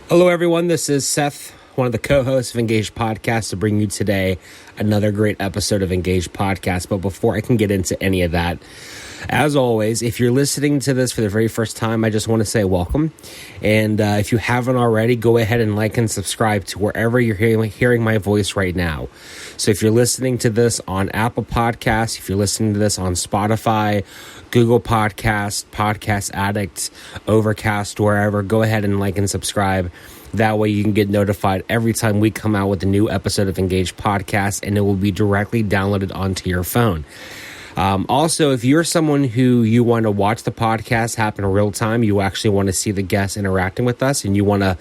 Hello, everyone. This is Seth, one of the co-hosts of Engaged Podcast, to bring you today another great episode of Engaged Podcast. But before I can get into any of that, as always, if you're listening to this for the very first time, I just want to say welcome. And if you haven't already, go ahead and like and subscribe to wherever you're hearing my voice right now. So if you're listening to this on Apple Podcasts, if you're listening to this on Spotify, Google Podcasts, Podcast Addict, Overcast, wherever, go ahead and like and subscribe. That way you can get notified every time we come out with a new episode of Engaged Podcast, and it will be directly downloaded onto your phone. Also, if you're someone who you want to watch the podcast happen in real time, you actually want to see the guests interacting with us, and you want to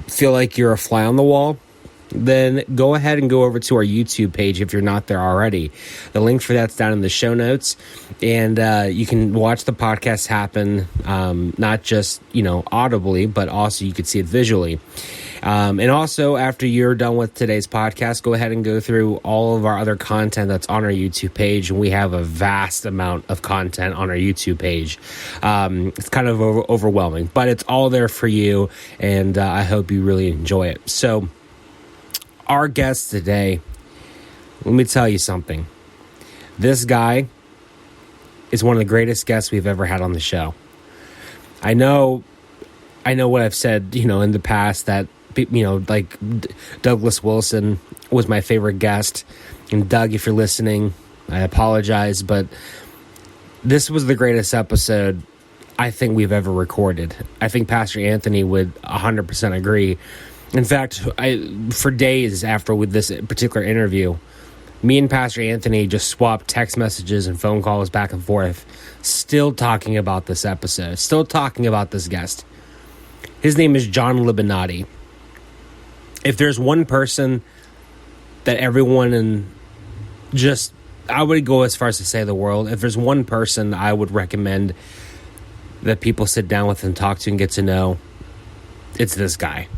feel like you're a fly on the wall, then go ahead and go over to our YouTube page if you're not there already. The link for that's down in the show notes, and you can watch the podcast happen, not just, audibly, but also you could see it visually. And also, after you're done with today's podcast, go ahead and go through all of our other content that's on our YouTube page. And we have a vast amount of content on our YouTube page. It's kind of overwhelming, but it's all there for you, and I hope you really enjoy it. So, our guest today, let me tell you something. This guy is one of the greatest guests we've ever had on the show. I know what I've said, in the past, that, like Douglas Wilson was my favorite guest. And Doug, if you're listening, I apologize, but this was the greatest episode I think we've ever recorded. I think Pastor Anthony would 100% agree. In fact, for days after with this particular interview, me and Pastor Anthony just swapped text messages and phone calls back and forth, still talking about this episode, still talking about this guest. His name is John Libonati. If there's one person that everyone I would go as far as to say the world, if there's one person I would recommend that people sit down with and talk to and get to know, it's this guy.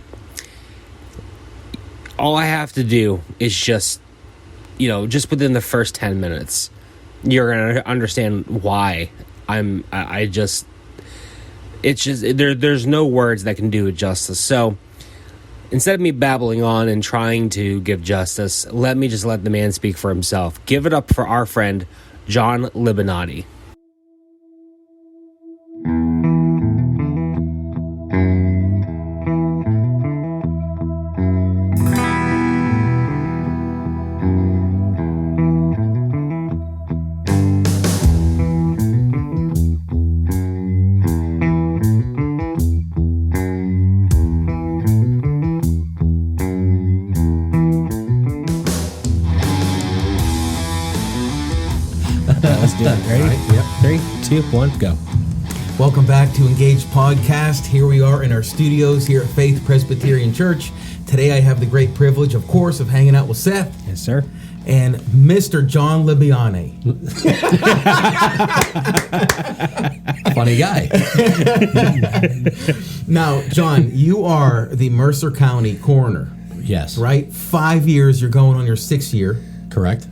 All I have to do is just within the first 10 minutes, you're going to understand why there's no words that can do it justice. So instead of me babbling on and trying to give justice, let me just let the man speak for himself. Give it up for our friend, John Libonati. Ready? Yep. 3, 2, 1, go. Welcome back to Engaged Podcast. Here we are in our studios here at Faith Presbyterian Church. Today I have the great privilege, of course, of hanging out with Seth. Yes, sir. And Mr. John Libonati. Funny guy. Now, John, you are the Mercer County Coroner. Yes. Right? 5 years, you're going on your 6th year. Correct.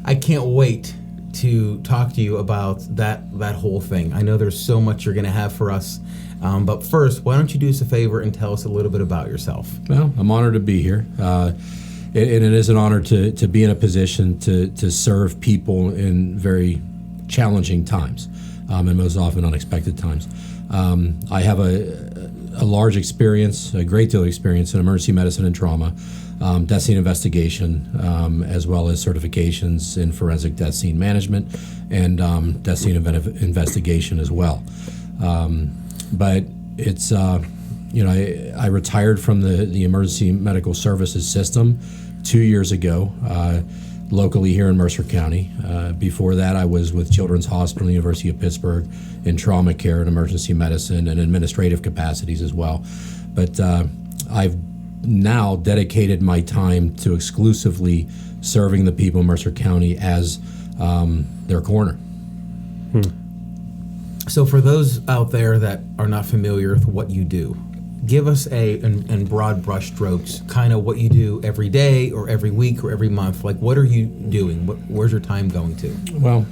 I can't wait to talk to you about that whole thing. I know there's so much you're going to have for us. But first, why don't you do us a favor and tell us a little bit about yourself? Well, I'm honored to be here. And it is an honor to be in a position to serve people in very challenging times, and most often unexpected times. I have a large experience, a great deal of experience in emergency medicine and trauma, death scene investigation, as well as certifications in forensic death scene management and death scene investigation as well. But it's, I retired from the emergency medical services system 2 years ago, locally here in Mercer County. Before that, I was with Children's Hospital, University of Pittsburgh, in trauma care and emergency medicine and administrative capacities as well. But I've now dedicated my time to exclusively serving the people of Mercer County as their coroner. So for those out there that are not familiar with what you do, give us in broad brush strokes, kind of what you do every day or every week or every month. Like, what are you doing? Where's your time going to? Well,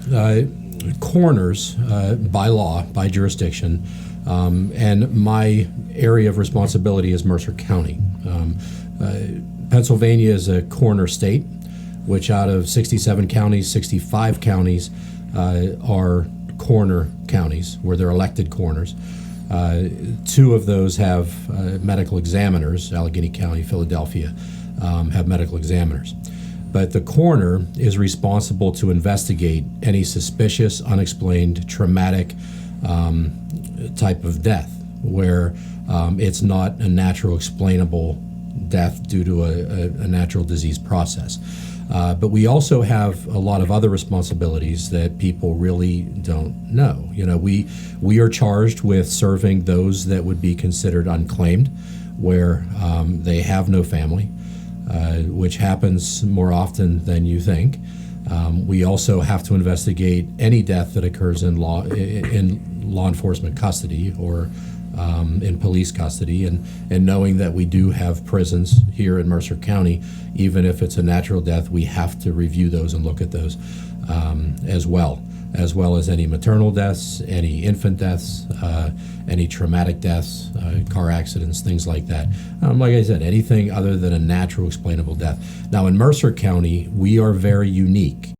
coroners, by law, by jurisdiction, And my area of responsibility is Mercer County. Pennsylvania is a coroner state, which out of 67 counties, 65 counties are coroner counties, where they're elected coroners. 2 of those have medical examiners. Allegheny County, Philadelphia have medical examiners. But the coroner is responsible to investigate any suspicious, unexplained, traumatic type of death, where it's not a natural explainable death due to a natural disease process. But we also have a lot of other responsibilities that people really don't know. We are charged with serving those that would be considered unclaimed, where they have no family, which happens more often than you think. We also have to investigate any death that occurs in law enforcement custody or in police custody, and knowing that we do have prisons here in Mercer County, even if it's a natural death, we have to review those and look at those as well as any maternal deaths, any infant deaths, any traumatic deaths, car accidents, things like that. Like I said, anything other than a natural explainable death. Now in Mercer County, we are very unique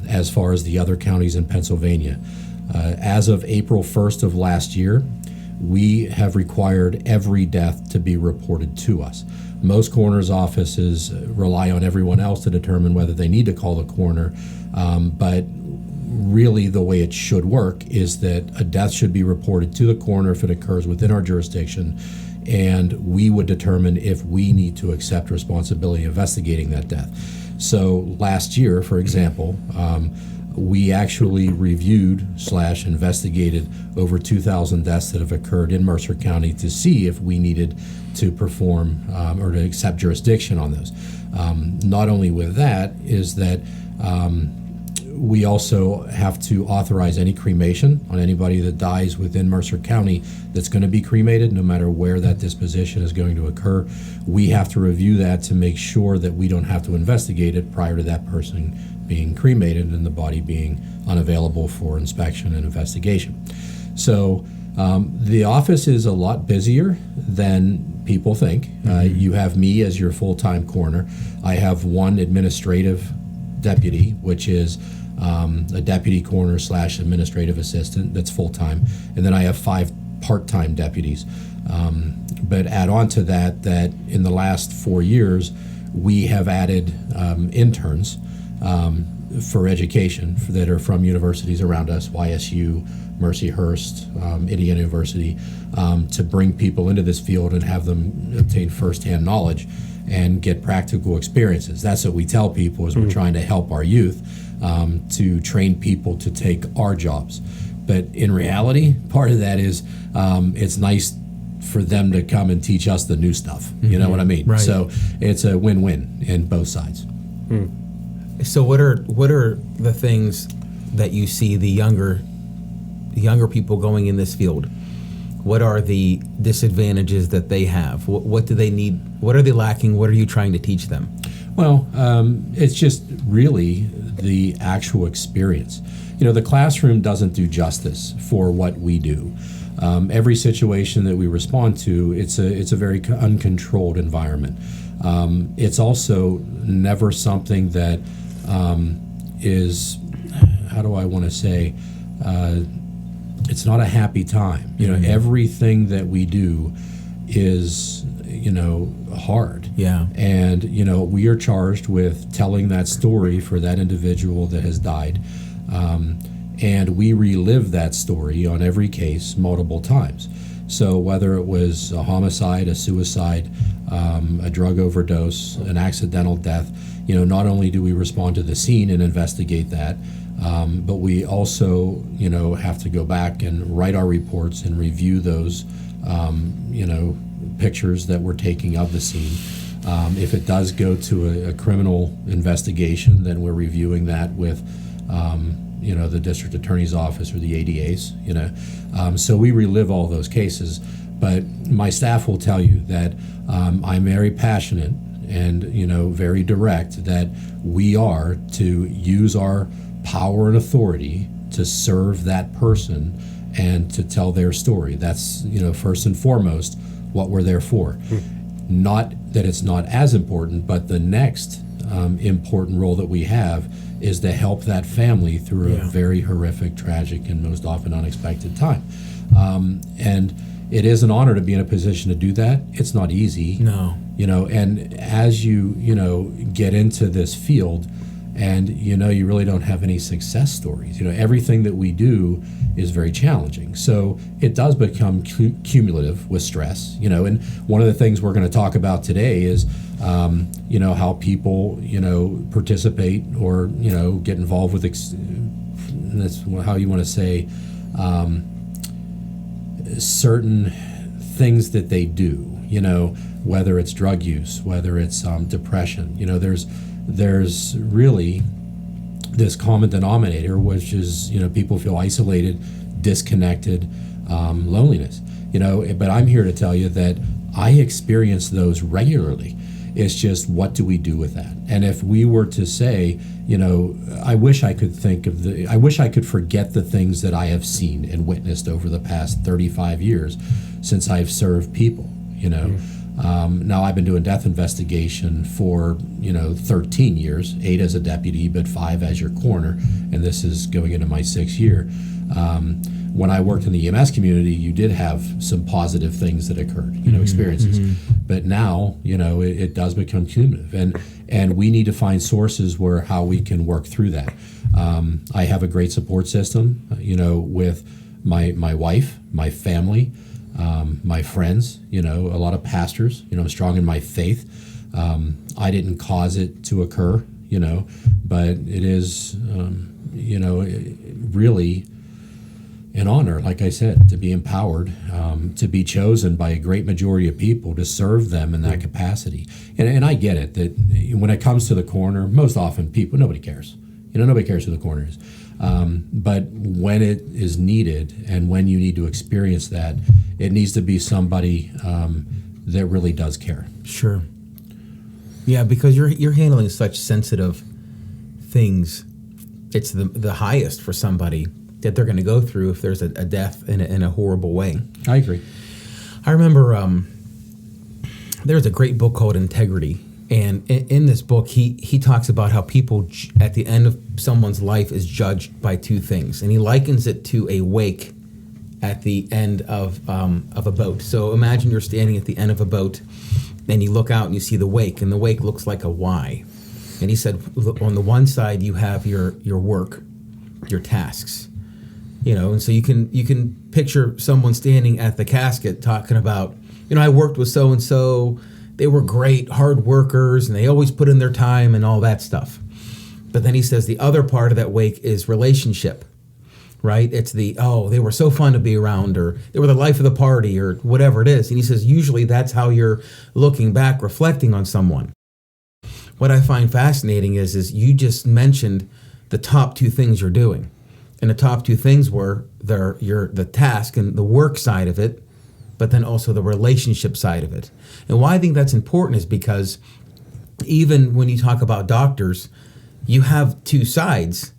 as far as the other counties in Pennsylvania. As of April 1st of last year, we have required every death to be reported to us. Most coroners' offices rely on everyone else to determine whether they need to call the coroner, but really the way it should work is that a death should be reported to the coroner if it occurs within our jurisdiction, and we would determine if we need to accept responsibility investigating that death. So last year, for example, we actually reviewed/investigated over 2,000 deaths that have occurred in Mercer County to see if we needed to perform or to accept jurisdiction on those. Not only with that is that we also have to authorize any cremation on anybody that dies within Mercer County that's going to be cremated, no matter where that disposition is going to occur. We have to review that to make sure that we don't have to investigate it prior to that person being cremated and the body being unavailable for inspection and investigation. So the office is a lot busier than people think. You have me as your full-time coroner. I have one administrative deputy, which is a deputy coroner / administrative assistant that's full-time, and then I have 5 part-time deputies. But add on to that in the last 4 years, we have added interns for education that are from universities around us, YSU, Mercyhurst, Indiana University, to bring people into this field and have them obtain firsthand knowledge and get practical experiences. That's what we tell people is we're trying to help our youth to train people to take our jobs. But in reality, part of that is it's nice for them to come and teach us the new stuff. You know what I mean? Right. So it's a win-win in both sides. So what are the things that you see the younger people going in this field? What are the disadvantages that they have? What do they need? What are they lacking? What are you trying to teach them? Well, it's just really the actual experience. The classroom doesn't do justice for what we do. Every situation that we respond to, it's a very uncontrolled environment. It's also never something that is, how do I want to say, it's not a happy time. Everything that we do is, hard. Yeah. And, we are charged with telling that story for that individual that has died. And we relive that story on every case multiple times. So whether it was a homicide, a suicide, a drug overdose, an accidental death, not only do we respond to the scene and investigate that, but we also, have to go back and write our reports and review those, pictures that we're taking of the scene. If it does go to a criminal investigation, then we're reviewing that with, the district attorney's office or the ADAs, so we relive all those cases. But my staff will tell you that I'm very passionate and, very direct that we are to use our power and authority to serve that person and to tell their story. That's, first and foremost what we're there for. Not that it's not as important, but the next important role that we have is to help that family through a very horrific, tragic, and most often unexpected time. And it is an honor to be in a position to do that. It's not easy. No. And as you get into this field, and you really don't have any success stories. Everything that we do is very challenging. So it does become cumulative with stress. And one of the things we're going to talk about today is how people participate or get involved with that's how you want to say certain things that they do. Whether it's drug use, whether it's depression. There's really this common denominator, which is, people feel isolated, disconnected, loneliness, but I'm here to tell you that I experience those regularly. It's just, what do we do with that? And if we were to say, I wish I could forget the things that I have seen and witnessed over the past 35 years since I've served people, Now I've been doing death investigation for 13 years, 8 as a deputy, but 5 as your coroner, and this is going into my 6th year. When I worked in the EMS community, you did have some positive things that occurred, experiences. But now, it does become cumulative, and we need to find sources where how we can work through that. I have a great support system, with my wife, my family. My friends, a lot of pastors, I'm strong in my faith. I didn't cause it to occur, but it is, really an honor, like I said, to be empowered, to be chosen by a great majority of people to serve them in that capacity. And I get it, that when it comes to the coroner, most often nobody cares. Nobody cares who the coroner is. But when it is needed and when you need to experience that, it needs to be somebody that really does care. Sure. Yeah, because you're handling such sensitive things. It's the highest for somebody that they're going to go through if there's a death in a horrible way. I agree. I remember there's a great book called Integrity. And in this book, he talks about how people at the end of someone's life is judged by 2 things. And he likens it to a wake at the end of a boat. So imagine you're standing at the end of a boat and you look out and you see the wake, and the wake looks like a Y. And he said, on the one side, you have your work, your tasks. And so you can picture someone standing at the casket talking about, I worked with so-and-so. They were great, hard workers, and they always put in their time and all that stuff. But then he says the other part of that wake is relationship, right? It's they were so fun to be around, or they were the life of the party, or whatever it is. And he says usually that's how you're looking back, reflecting on someone. What I find fascinating is you just mentioned the top 2 things you're doing. And the top 2 things were the task and the work side of it, but then also the relationship side of it. And why I think that's important is because even when you talk about doctors, you have 2 sides,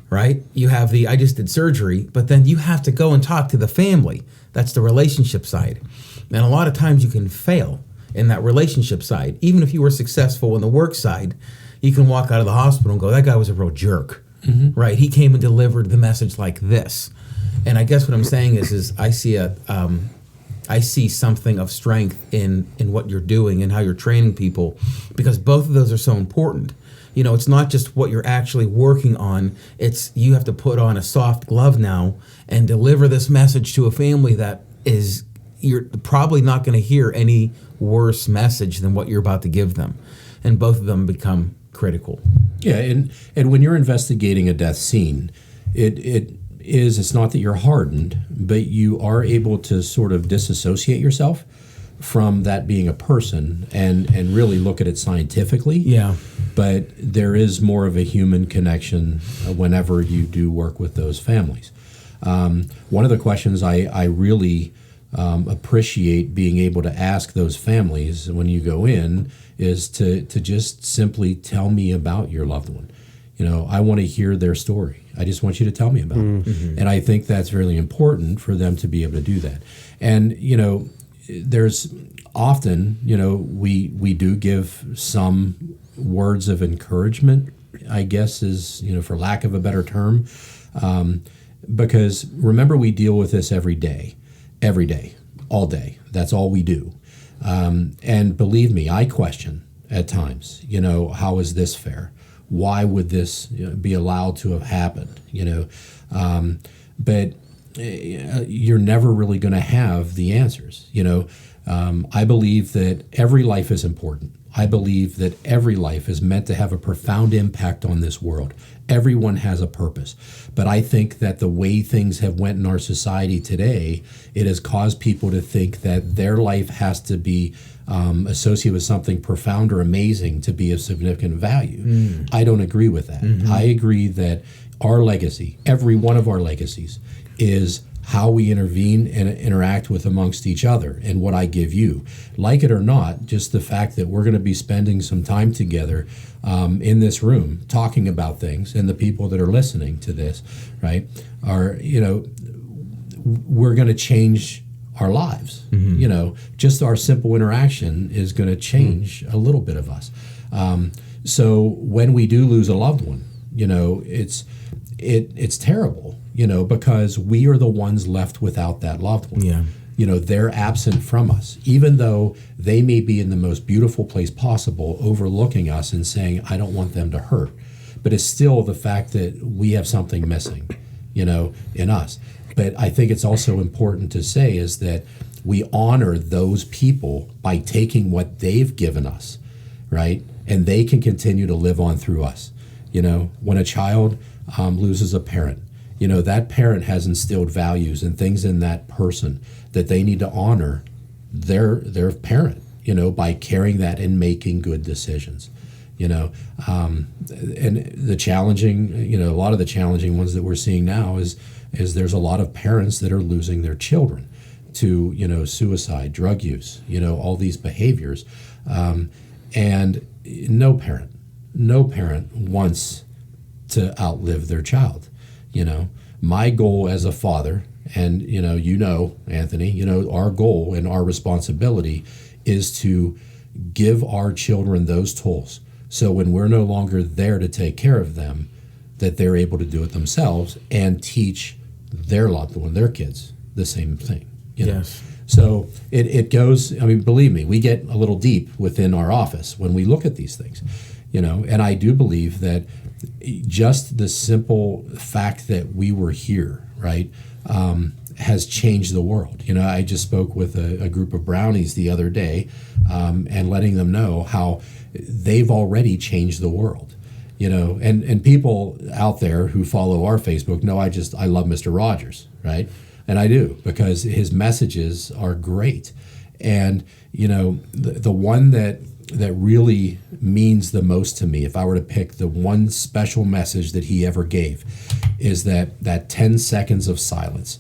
right? You have I just did surgery, but then you have to go and talk to the family. That's the relationship side. And a lot of times you can fail in that relationship side. Even if you were successful in the work side, you can walk out of the hospital and go, that guy was a real jerk, right? He came and delivered the message like this. And I guess what I'm saying is I see something of strength in what you're doing and how you're training people, because both of those are so important. It's not just what you're actually working on. It's you have to put on a soft glove now and deliver this message to a family that is, you're probably not going to hear any worse message than what you're about to give them. And both of them become critical. Yeah, and when you're investigating a death scene, it's not that you're hardened, but you are able to sort of disassociate yourself from that being a person and really look at it scientifically. Yeah. But there is more of a human connection whenever you do work with those families. One of the questions I really appreciate being able to ask those families when you go in is to just simply tell me about your loved one. I want to hear their story. I just want you to tell me about it. And I think that's really important for them to be able to do that. And, there's often, we do give some words of encouragement, I guess is, for lack of a better term. Because remember, we deal with this every day, all day. That's all we do. And believe me, I question at times, how is this fair? Why would this be allowed to have happened? But you're never really going to have the answers. I believe that every life is important. I believe that every life is meant to have a profound impact on this world. Everyone has a purpose. But I think that the way things have went in our society today, it has caused people to think that their life has to be associated with something profound or amazing to be of significant value. I don't agree with that. I agree that our legacy, every one of our legacies, is how we intervene and interact with amongst each other and what I give you. Like it or not, just the fact that we're going to be spending some time together in this room talking about things, and the people that are listening to this, right, are, we're going to change our lives. Just our simple interaction is going to change a little bit of us. So when we do lose a loved one, it's terrible. Because we are the ones left without that loved one. Yeah. They're absent from us, even though they may be in the most beautiful place possible, overlooking us and saying, I don't want them to hurt. But it's still the fact that we have something missing, in us. But I think it's also important to say is that we honor those people by taking what they've given us, right? And they can continue to live on through us. When a child loses a parent, that parent has instilled values and things in that person that they need to honor their parent, by carrying that and making good decisions, and the challenging, a lot of the challenging ones that we're seeing now is there's a lot of parents that are losing their children to, suicide, drug use, all these behaviors. And no parent wants to outlive their child. My goal as a father, and Anthony, our goal and our responsibility is to give our children those tools. So when we're no longer there to take care of them, that they're able to do it themselves and teach their loved one, their kids, the same thing. Yes. So it goes, believe me, we get a little deep within our office when we look at these things, and I do believe that just the simple fact that we were here, right, has changed the world. I just spoke with a group of Brownies the other day, and letting them know how they've already changed the world. And people out there who follow our Facebook know I love Mr. Rogers, right? And I do, because his messages are great. And, the one that really means the most to me, if I were to pick the one special message that he ever gave, is that 10 seconds of silence.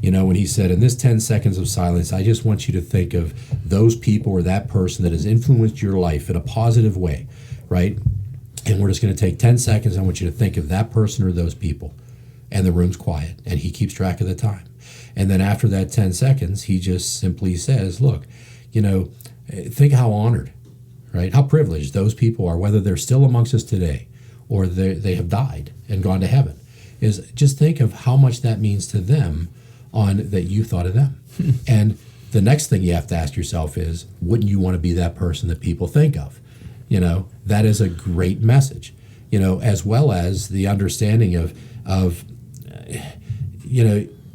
When he said, in this 10 seconds of silence, I just want you to think of those people or that person that has influenced your life in a positive way, right? And we're just going to take 10 seconds. I want you to think of that person or those people. And the room's quiet, and he keeps track of the time. And then after that 10 seconds, he just simply says, look, think how honored, right? How privileged those people are, whether they're still amongst us today or they have died and gone to heaven, is just think of how much that means to them that you thought of them. And the next thing you have to ask yourself is, wouldn't you want to be that person that people think of? That is a great message, as well as the understanding of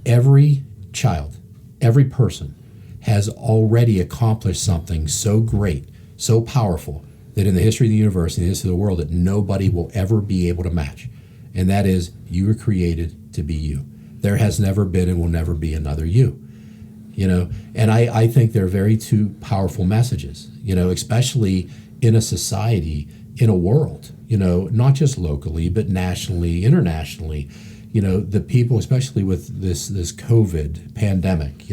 every child, every person has already accomplished something so great, so powerful, that in the history of the universe, in the history of the world, that nobody will ever be able to match. And that is, you were created to be you. There has never been and will never be another you. And I think they're very two powerful messages, especially in a society, in a world, not just locally, but nationally, internationally. The people, especially with this COVID pandemic,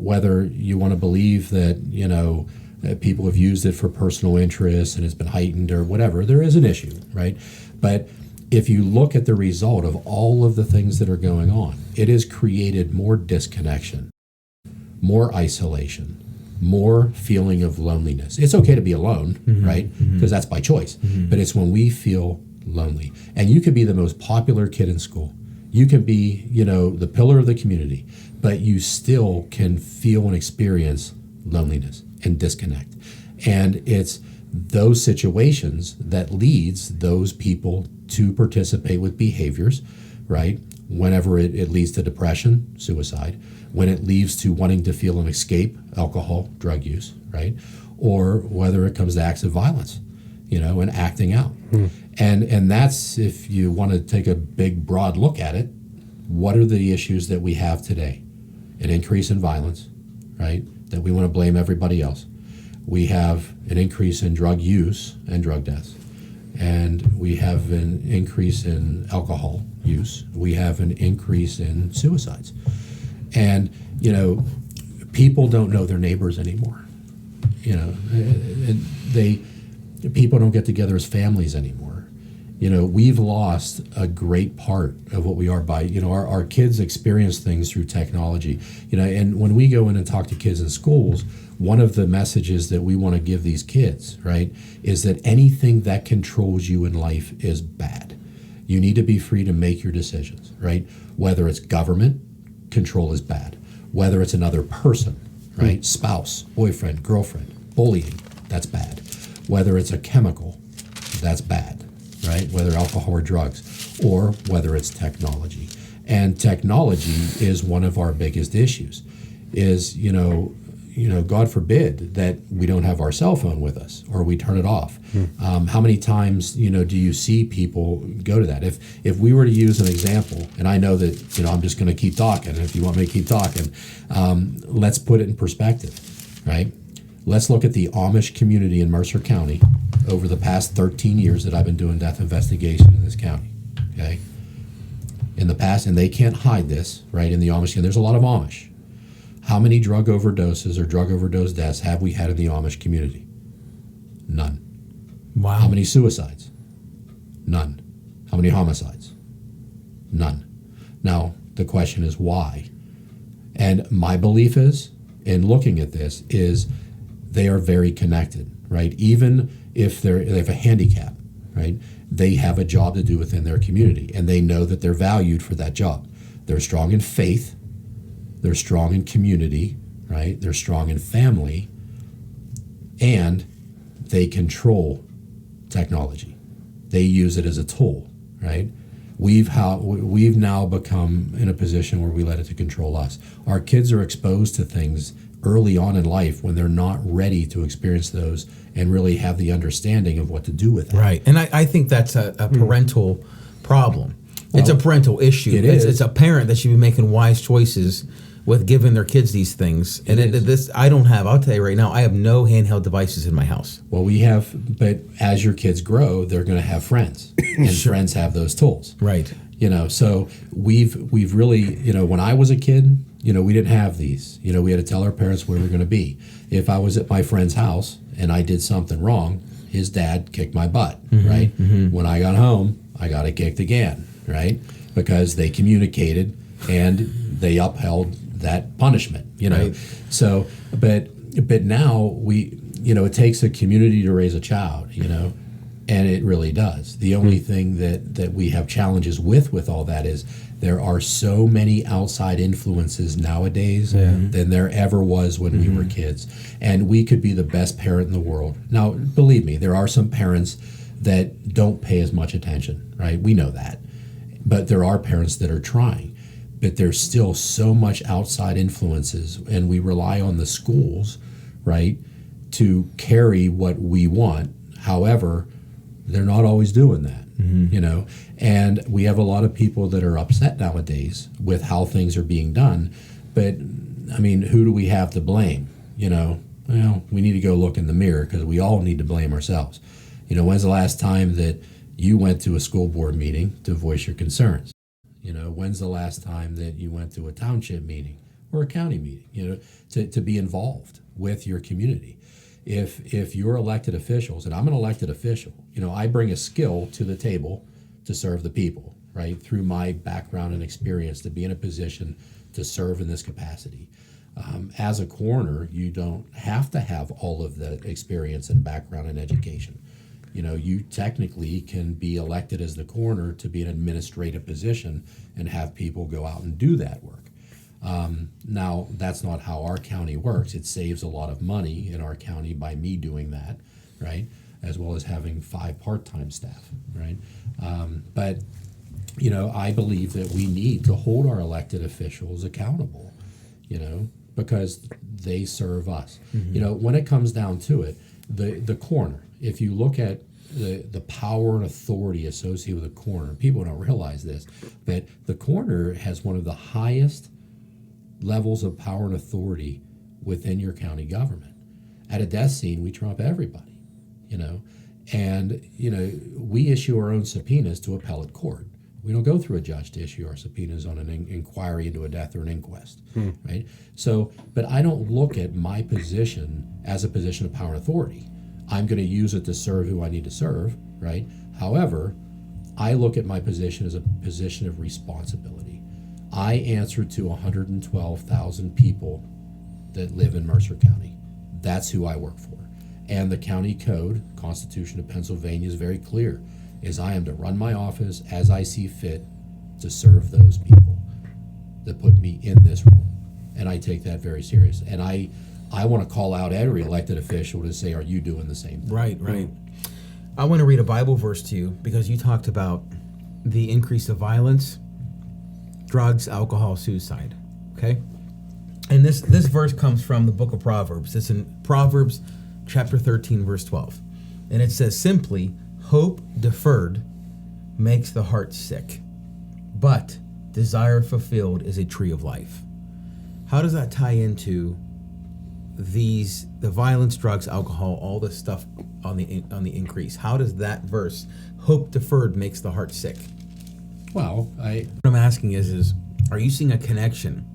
whether you want to believe that, people have used it for personal interest and it's been heightened or whatever, there is an issue, right? But if you look at the result of all of the things that are going on, it has created more disconnection, more isolation, more feeling of loneliness. It's okay to be alone, right? Because that's by choice. But it's when we feel lonely. And you could be the most popular kid in school. You can be, the pillar of the community, but you still can feel and experience loneliness and disconnect. And it's those situations that leads those people to participate with behaviors, right? Whenever it leads to depression, suicide, when it leads to wanting to feel an escape, alcohol, drug use, right? Or whether it comes to acts of violence, and acting out. And that's, if you want to take a big, broad look at it, what are the issues that we have today? An increase in violence, right? That we want to blame everybody else. We have an increase in drug use and drug deaths. And we have an increase in alcohol use. We have an increase in suicides. And, people don't know their neighbors anymore. People don't get together as families anymore. We've lost a great part of what we are by, our kids experience things through technology. And when we go in and talk to kids in schools, one of the messages that we want to give these kids, right, is that anything that controls you in life is bad. You need to be free to make your decisions, right? Whether it's government, control is bad. Whether it's another person, right? Spouse, boyfriend, girlfriend, bullying, that's bad. Whether it's a chemical, that's bad, right? Whether alcohol or drugs, or whether it's technology. And technology is one of our biggest issues, is, God forbid that we don't have our cell phone with us or we turn it off. How many times, do you see people go to that? If we were to use an example, and I know that, I'm just going to keep talking. If you want me to keep talking, let's put it in perspective, right? Let's look at the Amish community in Mercer County over the past 13 years that I've been doing death investigation in this county, okay? In the past, and they can't hide this, right, in the Amish, and there's a lot of Amish. How many drug overdoses or drug overdose deaths have we had in the Amish community? None. Wow. How many suicides? None. How many homicides? None. Now, the question is why? And my belief is, in looking at this, is they are very connected, right? Even if they have a handicap, right? They have a job to do within their community, and they know that they're valued for that job. They're strong in faith. They're strong in community, right? They're strong in family, and they control technology. They use it as a tool, right? We've now become in a position where we let it to control us. Our kids are exposed to things early on in life when they're not ready to experience those and really have the understanding of what to do with it. Right, and I think that's a parental problem. Well, it's a parental issue. It's a parent that should be making wise choices with giving their kids these things. And I'll tell you right now, I have no handheld devices in my house. Well, but as your kids grow, they're going to have friends, and friends have those tools. Right. So we've really, when I was a kid, we didn't have these. We had to tell our parents where we were going to be. If I was at my friend's house and I did something wrong, his dad kicked my butt, right? When I got home, I got it kicked again, right? Because they communicated and they upheld that punishment, Right. So, but now it takes a community to raise a child, and it really does. The only thing that we have challenges with all that is there are so many outside influences nowadays than there ever was when we were kids. And we could be the best parent in the world. Now, believe me, there are some parents that don't pay as much attention, right? We know that. But there are parents that are trying. But there's still so much outside influences, and we rely on the schools, right, to carry what we want. However, they're not always doing that, and we have a lot of people that are upset nowadays with how things are being done. But, who do we have to blame? Well, we need to go look in the mirror, because we all need to blame ourselves. When's the last time that you went to a school board meeting to voice your concerns? When's the last time that you went to a township meeting or a county meeting, to be involved with your community? if you're elected officials, and I'm an elected official, I bring a skill to the table to serve the people, right? Through my background and experience to be in a position to serve in this capacity. As a coroner, you don't have to have all of the experience and background and education. You technically can be elected as the coroner to be an administrative position and have people go out and do that work. Now, that's not how our county works. It saves a lot of money in our county by me doing that, right? As well as having 5 part-time staff, right? But I believe that we need to hold our elected officials accountable, because they serve us. When it comes down to it, the coroner, if you look at the power and authority associated with the coroner, people don't realize this, but the coroner has one of the highest levels of power and authority within your county government. At a death scene, we trump everybody, and we issue our own subpoenas to appellate court. We don't go through a judge to issue our subpoenas on an inquiry into a death or an inquest, right? So, but I don't look at my position as a position of power and authority. I'm going to use it to serve who I need to serve, right? However, I look at my position as a position of responsibility. I answer to 112,000 people that live in Mercer County. That's who I work for. And the county code, Constitution of Pennsylvania, is very clear, is I am to run my office as I see fit to serve those people that put me in this role. And I take that very serious. And I want to call out every elected official to say, are you doing the same thing? Right. I want to read a Bible verse to you because you talked about the increase of violence, drugs, alcohol, suicide. Okay? And this verse comes from the book of Proverbs. It's in Proverbs chapter 13, verse 12. And it says simply, hope deferred makes the heart sick, but desire fulfilled is a tree of life. How does that tie into the violence, drugs, alcohol, all this stuff on the increase? How does that verse, hope deferred makes the heart sick? Well, what I'm asking is are you seeing a connection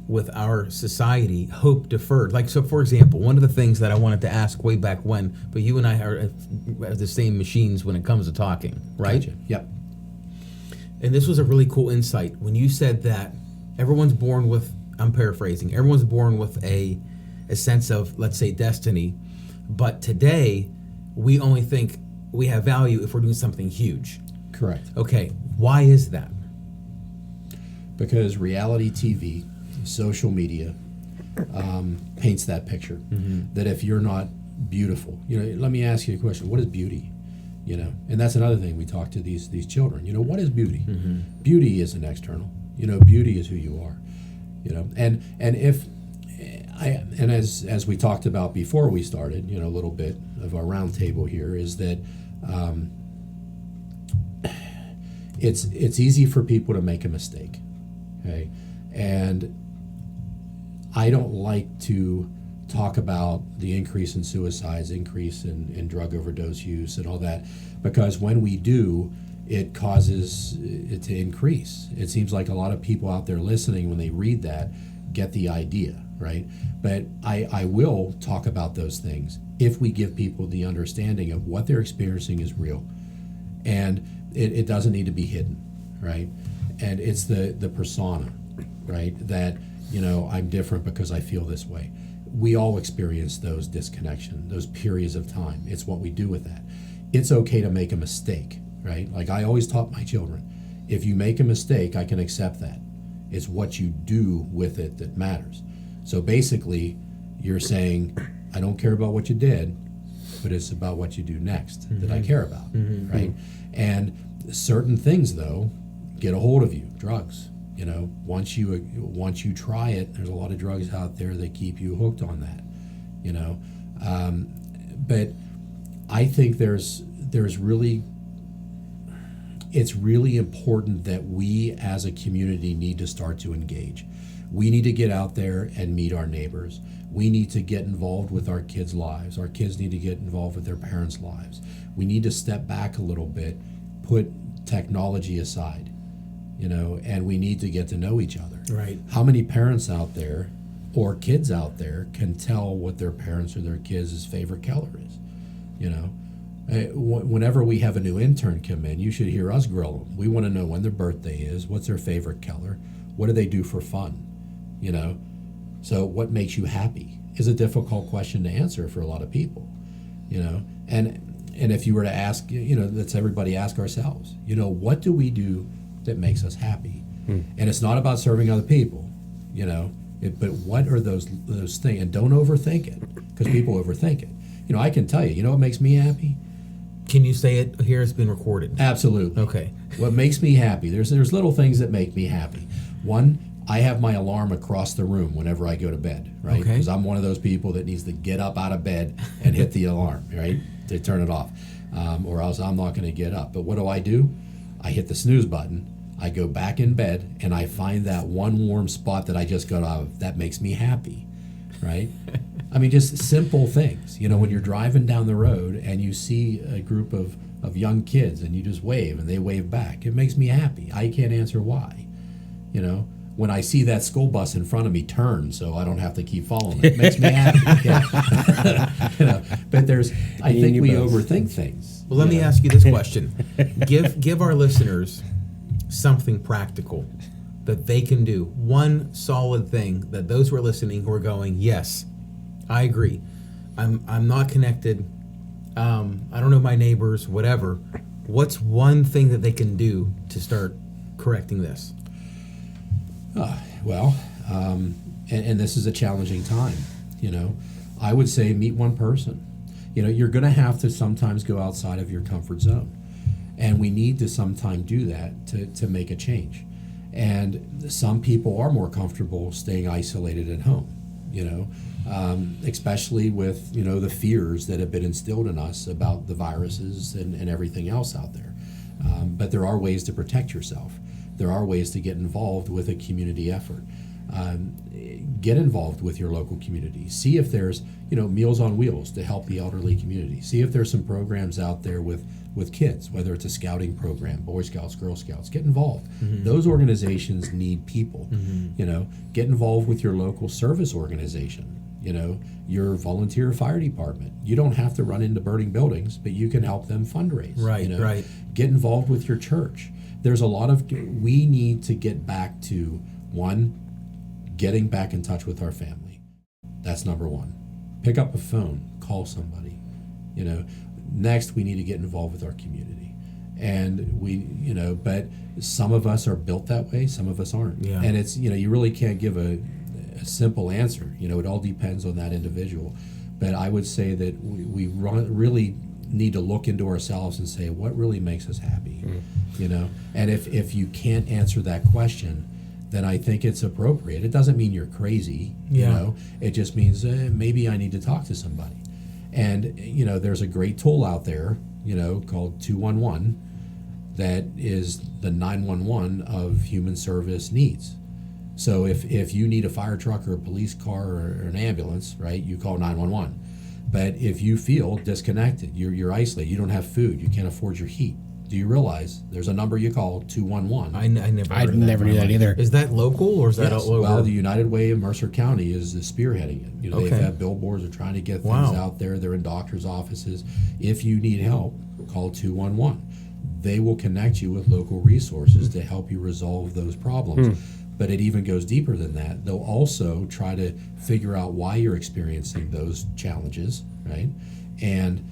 with our society, hope deferred? Like, so for example, one of the things that I wanted to ask way back when, but you and I are the same machines when it comes to talking, right? Gotcha. Yep. And this was a really cool insight when you said that everyone's born with, I'm paraphrasing, everyone's born with a sense of, let's say, destiny, but today we only think we have value if we're doing something huge. Correct. Okay, why is that? Because reality TV, social media, paints that picture that if you're not beautiful, let me ask you a question: what is beauty? And that's another thing we talk to these children. What is beauty? Beauty isn't external. Beauty is who you are. And as we talked about before we started, a little bit of our round table here is that it's easy for people to make a mistake, okay? And I don't like to talk about the increase in suicides, increase in drug overdose use and all that, because when we do, it causes it to increase. It seems like a lot of people out there listening, when they read that, get the idea, right? But I will talk about those things if we give people the understanding of what they're experiencing is real. And it doesn't need to be hidden, right? And it's the persona, right? That, I'm different because I feel this way. We all experience those disconnection, those periods of time. It's what we do with that. It's okay to make a mistake, right? Like I always taught my children, if you make a mistake, I can accept that. It's what you do with it that matters. So basically, you're saying, I don't care about what you did, but it's about what you do next that I care about, right? And certain things, though, get a hold of you. Drugs, once you try it, there's a lot of drugs out there that keep you hooked on that, but I think it's really important that we as a community need to start to engage. We need to get out there and meet our neighbors. We need to get involved with our kids' lives. Our kids need to get involved with their parents' lives. We need to step back a little bit, put technology aside, and we need to get to know each other. Right. How many parents out there or kids out there can tell what their parents or their kids' favorite color is. You know, whenever we have a new intern come in, you should hear us grill them. We want to know when their birthday is, what's their favorite color, what do they do for fun, you know. So what makes you happy is a difficult question to answer for a lot of people, you know. And if you were to ask, you know, let's everybody ask ourselves, you know, what do we do that makes us happy? And it's not about serving other people, you know, but what are those things? And don't overthink it, because people overthink it. You know, I can tell you, you know what makes me happy? Can you say it here? It's been recorded. Absolutely. Okay. What makes me happy? There's little things that make me happy. One, I have my alarm across the room whenever I go to bed, right? Okay. Because I'm one of those people that needs to get up out of bed and hit the alarm, right, to turn it off, or else I'm not going to get up. But what do? I hit the snooze button. I go back in bed, and I find that one warm spot that I just got out of. That makes me happy, right? I mean, just simple things. You know, when you're driving down the road and you see a group of young kids and you just wave and they wave back, it makes me happy. I can't answer why. You know, when I see that school bus in front of me turn so I don't have to keep following it makes me happy. Yeah. You know, but I think we overthink things. Well, let me ask you this question. Give our listeners something practical that they can do. One solid thing that those who are listening who are going, yes, I agree. I'm not connected. I don't know my neighbors, whatever. What's one thing that they can do to start correcting this? And this is a challenging time. You know, I would say meet one person. You know, you're going to have to sometimes go outside of your comfort zone. And we need to sometimes do that to make a change. And some people are more comfortable staying isolated at home, you know, especially with, you know, the fears that have been instilled in us about the viruses and everything else out there. But there are ways to protect yourself. There are ways to get involved with a community effort. Get involved with your local community. See if there's, you know, Meals on Wheels to help the elderly community. See if there's some programs out there with kids, whether it's a scouting program, Boy Scouts, Girl Scouts. Get involved. Mm-hmm. Those organizations need people. Mm-hmm. You know, get involved with your local service organization. You know, your volunteer fire department. You don't have to run into burning buildings, but you can help them fundraise. Right, you know? right. Get involved with your church. There's a lot of, we need to get back to, one, getting back in touch with our family. That's number one. Pick up a phone, call somebody. You know, next we need to get involved with our community. And we, you know, but some of us are built that way, some of us aren't. Yeah. And it's, you know, you really can't give a simple answer. You know, it all depends on that individual. But I would say that we really need to look into ourselves and say, what really makes us happy? You know, and if you can't answer that question, then I think it's appropriate. It doesn't mean you're crazy, you know. It just means maybe I need to talk to somebody. And, you know, there's a great tool out there, you know, called 211 that is the 911 of human service needs. So if you need a fire truck or a police car or an ambulance, right, you call 911. But if you feel disconnected, you're isolated, you don't have food, you can't afford your heat, do you realize there's a number you call 211? I never knew that either. Is that local or is that all over? Well, the United Way of Mercer County is spearheading it. You know, they've had billboards, they're trying to get things out there. They're in doctors' offices. If you need help, call 211. They will connect you with local resources to help you resolve those problems. But it even goes deeper than that. They'll also try to figure out why you're experiencing those challenges, right? And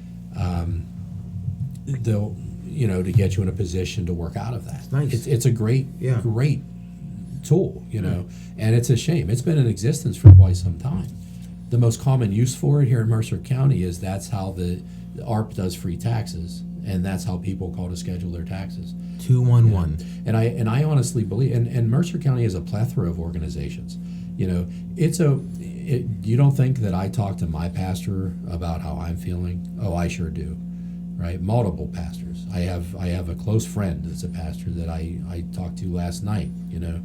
they'll, you know, to get you in a position to work out of that. Nice. It's a great tool, you know, and it's a shame. It's been in existence for quite some time. The most common use for it here in Mercer County is that's how the ARP does free taxes, and that's how people call to schedule their taxes. 211. And I honestly believe, and Mercer County has a plethora of organizations. You know, you don't think that I talk to my pastor about how I'm feeling? Oh, I sure do. Right, multiple pastors. I have a close friend that's a pastor that I talked to last night. You know,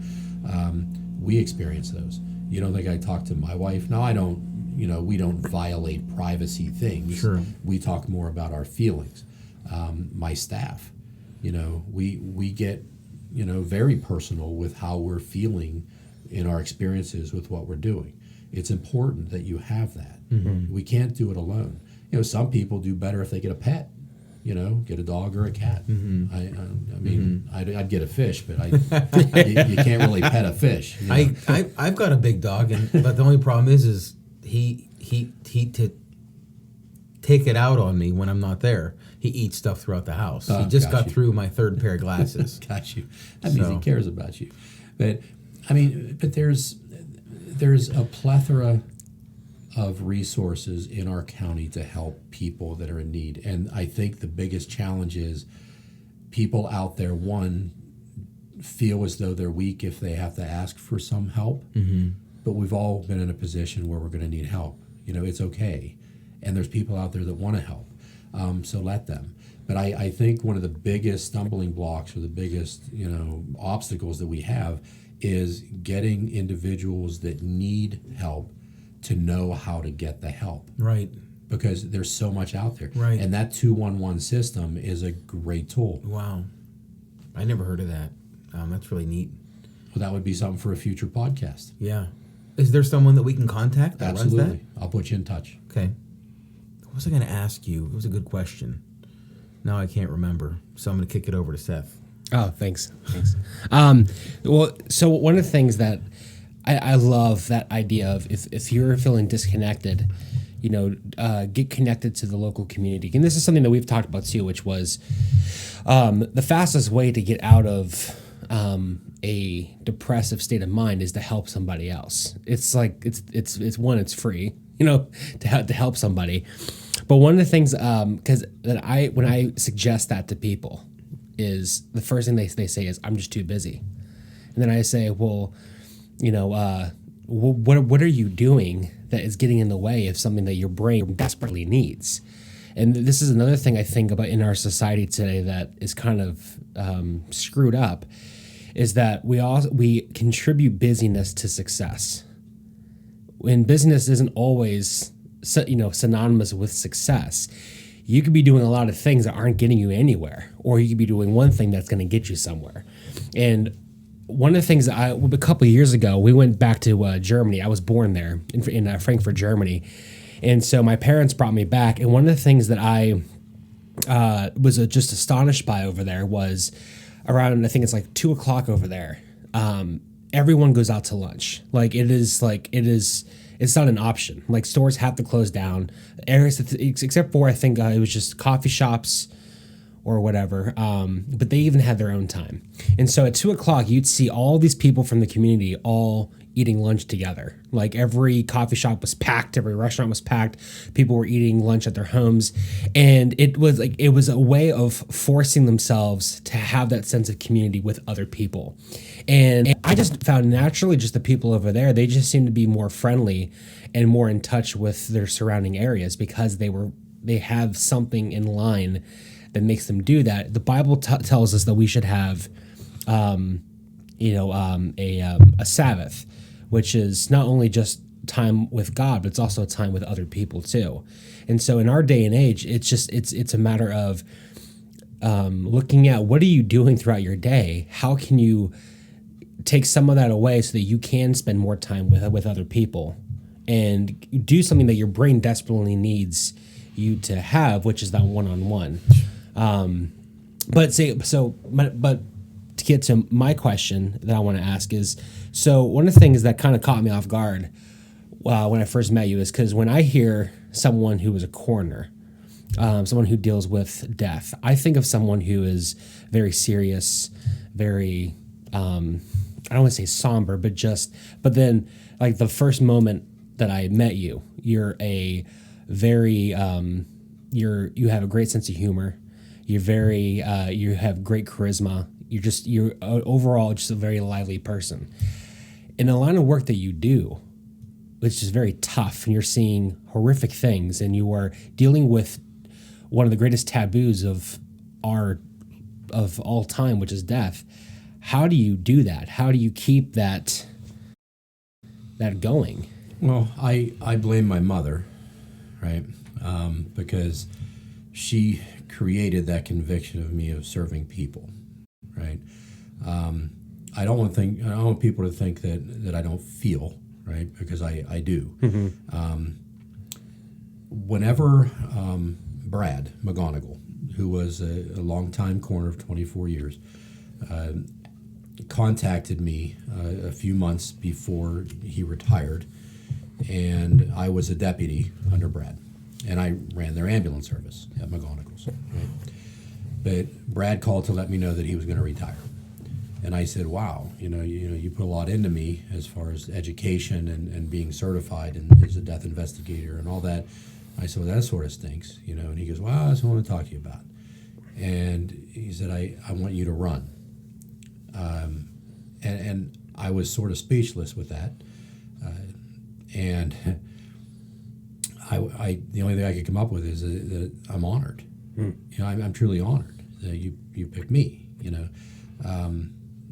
we experience those. You don't think I talk to my wife? No, I don't. You know, we don't violate privacy things. Sure. We talk more about our feelings. My staff, you know, we get, you know, very personal with how we're feeling in our experiences with what we're doing. It's important that you have that. Mm-hmm. We can't do it alone. Some people do better if they get a pet. Get a dog or a cat. Mm-hmm. I mean, I'd get a fish, but you can't really pet a fish. I've got a big dog, but the only problem is he to take it out on me when I'm not there. He eats stuff throughout the house. He just got through my third pair of glasses. Got you. That means he cares about you. But there's a plethora of resources in our county to help people that are in need. And I think the biggest challenge is people out there, one, feel as though they're weak if they have to ask for some help. Mm-hmm. But we've all been in a position where we're going to need help. It's okay. And there's people out there that want to help. So let them. But I think one of the biggest stumbling blocks or the biggest, obstacles that we have is getting individuals that need help to know how to get the help. Right. Because there's so much out there. Right. And that 211 system is a great tool. Wow. I never heard of that. That's really neat. Well, that would be something for a future podcast. Yeah. Is there someone that we can contact that runs Absolutely. that? I'll put you in touch. Okay. What was I going to ask you? It was a good question. Now I can't remember. So I'm going to kick it over to Seth. Oh, thanks. Well, so one of the things that I love that idea of if you're feeling disconnected, get connected to the local community. And this is something that we've talked about too, which was the fastest way to get out of a depressive state of mind is to help somebody else. It's like it's free, to help somebody. But one of the things when I suggest that to people is the first thing they say is, I'm just too busy. And then I say, well, what are you doing that is getting in the way of something that your brain desperately needs? And this is another thing I think about in our society today that is kind of screwed up, is that we contribute busyness to success. And business isn't always synonymous with success. You could be doing a lot of things that aren't getting you anywhere, or you could be doing one thing that's going to get you somewhere. And one of the things that a couple of years ago, we went back to Germany. I was born there in Frankfurt, Germany. And so my parents brought me back. And one of the things that I was just astonished by over there was around, I think it's like 2:00 over there. Everyone goes out to lunch. It's not an option. Like, stores have to close down. Areas, except for, I think it was just coffee shops or whatever. But they even had their own time. And so at 2:00, you'd see all these people from the community all eating lunch together. Like, every coffee shop was packed, every restaurant was packed. People were eating lunch at their homes. And it was a way of forcing themselves to have that sense of community with other people. And I just found naturally just the people over there, they just seemed to be more friendly and more in touch with their surrounding areas because they have something in line that makes them do that. The Bible tells us that we should have a Sabbath, which is not only just time with God, but it's also a time with other people too. And so in our day and age, it's a matter of looking at what are you doing throughout your day? How can you take some of that away so that you can spend more time with other people and do something that your brain desperately needs you to have, which is that one-on-one. But to get to my question that I want to ask is, so one of the things that kind of caught me off guard when I first met you is because when I hear someone who is a coroner, someone who deals with death, I think of someone who is very serious, very, I don't want to say somber, but then like the first moment that I met you, you're a very, you have a great sense of humor. You're very, you have great charisma. You're overall just a very lively person. In the line of work that you do, which is very tough, and you're seeing horrific things, and you are dealing with one of the greatest taboos of all time, which is death. How do you do that? How do you keep that going? Well, I blame my mother, right? Because she created that conviction of me of serving people, right? I don't want people to think that I don't feel, right? Because I do. Whenever Brad McGonigal, who was a longtime coroner of 24 years, contacted me a few months before he retired, and I was a deputy under Brad, and I ran their ambulance service at McGonigal's. Right? But Brad called to let me know that he was going to retire, and I said, "Wow, you put a lot into me as far as education and being certified and as a death investigator and all that." I said, "Well, that sort of stinks, And he goes, "Well, that's what I want to talk to you about." And he said, "I want you to run." And I was sort of speechless with that. And I the only thing I could come up with is that I'm honored. I'm truly honored that you picked me,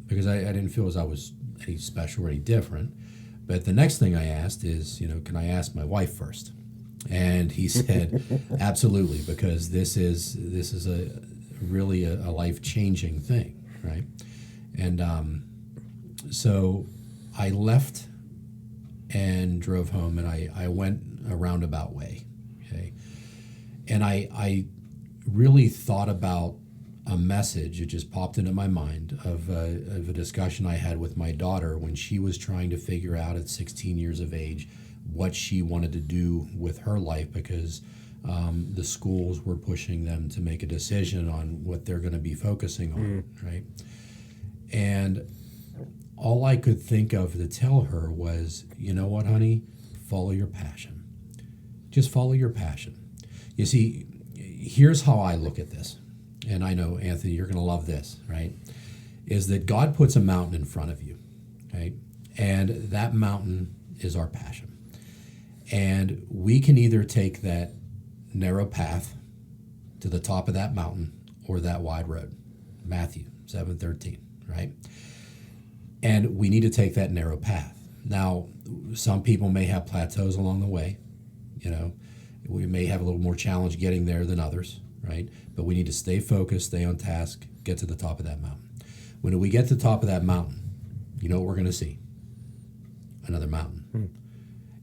because I didn't feel as I was any special or any different. But the next thing I asked is, can I ask my wife first? And he said, absolutely, because this is a really a life-changing thing, right? And so I left and drove home, and I went a roundabout way, okay? And I really thought about a message. It just popped into my mind of a discussion I had with my daughter when she was trying to figure out at 16 years of age what she wanted to do with her life, because the schools were pushing them to make a decision on what they're going to be focusing on, right? And all I could think of to tell her was, you know what, honey? Follow your passion. Just follow your passion. You see, here's how I look at this, and I know, Anthony, you're going to love this, right? Is that God puts a mountain in front of you, right? And that mountain is our passion. And we can either take that narrow path to the top of that mountain or that wide road. Matthew 7:13, right? And we need to take that narrow path. Now, some people may have plateaus along the way. We may have a little more challenge getting there than others, right? But we need to stay focused, stay on task, get to the top of that mountain. When we get to the top of that mountain, you know what we're going to see? Another mountain.